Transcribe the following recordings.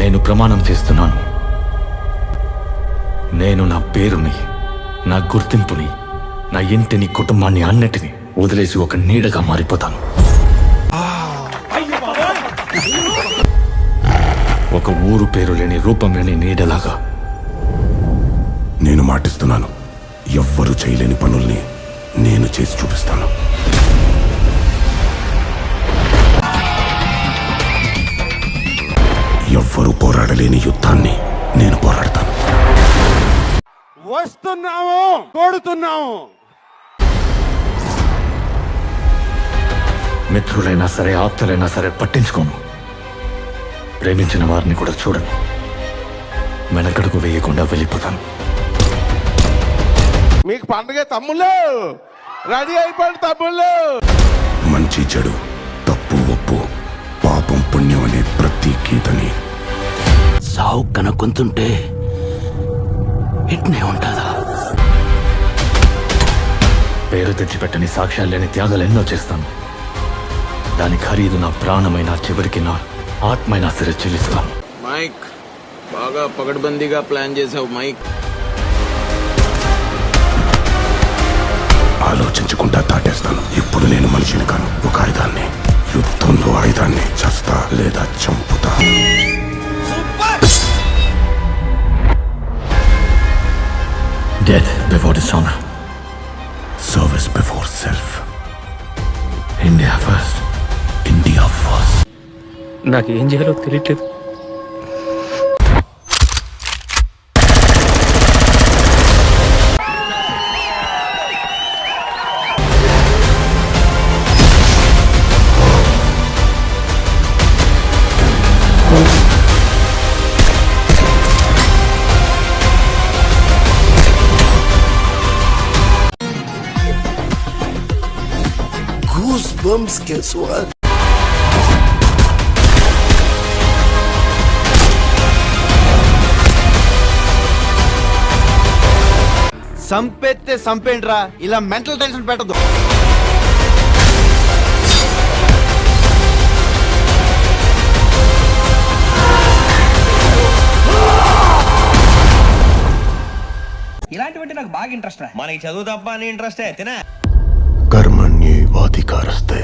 నేను ప్రమాణం చేస్తున్నాను. నేను నా పేరుని, నా గుర్తింపుని, నా ఇంటిని, కుటుంబాన్ని, అన్నిటిని వదిలేసి ఒక నీడగా మారిపోతాను. ఒక ఊరు పేరు లేని, రూపం లేని నీడలాగా. నేను మాటిస్తున్నాను, ఎవ్వరూ చేయలేని పనుల్ని నేను చేసి చూపిస్తాను. ఎవ్వరూ పోరాడలేని యుద్ధాన్ని నేను పోరాడతాను. వస్తున్నాము, కొడుతున్నాము. మిత్రులైనా సరే, ఆప్తులైనా సరే పట్టించుకోను. ప్రేమించిన వారిని కూడా చూడను. వెనకడుగు వేయకుండా వెళ్ళిపోతాను. మీకు పండుగ తమ్ముళ్ళు, రెడీ అయిపోండి తమ్ముళ్ళు. మంచి చెడు, తప్పు ఒప్పు, పాపం పుణ్యం అనే ప్రతి గీతని సావు కనుక్కుంటుంటే ఇట్నే ఉంటుందా? పేరు తెచ్చిపెట్టని, సాక్ష్యాలు లేని త్యాగాలు ఎన్నో చేస్తాను. దాని ఖరీదు నా ప్రాణమైన, చివరికి నా ఆత్మైనా సరే చెల్లిస్తాను. మైక్, బాగా పకడ్బందీగా ప్లాన్ చేసావు మైక్. ఆలోచించకుండా దాటేస్తాను. ఇప్పుడు నేను మనిషిని కాను, ఒక ఆయుధాన్ని. యుద్ధంలో ఆయుధాన్ని చస్తా లేదా చంపుతా. Death before dishonor. Service before self. India first. India first. నాకు ఏం చేయాలో తెలియట్లేదు. Goosebumps, guess what? సంపెత్తే సంపేంట్రా, ఇలా మెంటల్ టెన్షన్ పెట్టదు. ఇలాంటివంటే నాకు బాగా ఇంట్రెస్ట్ రా. మనకి చదువు తప్ప అని ఇంట్రెస్టే తినా. कर्मण्येवाधिकारस्ते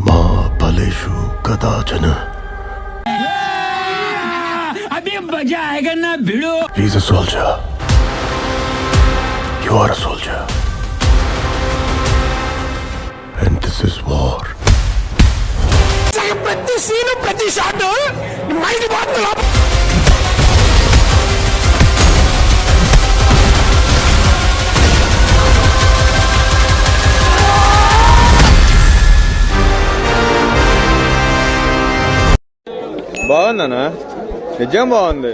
मा फलेषु कदाचन. अभी मजा आएगा ना भिड़ो. He's a soldier. You are a soldier. And this is war. ప్రతి సీను, ప్రతి షాట్ మైండ్ బాగుంది. బాగుందనా? నిజం బాగుంది.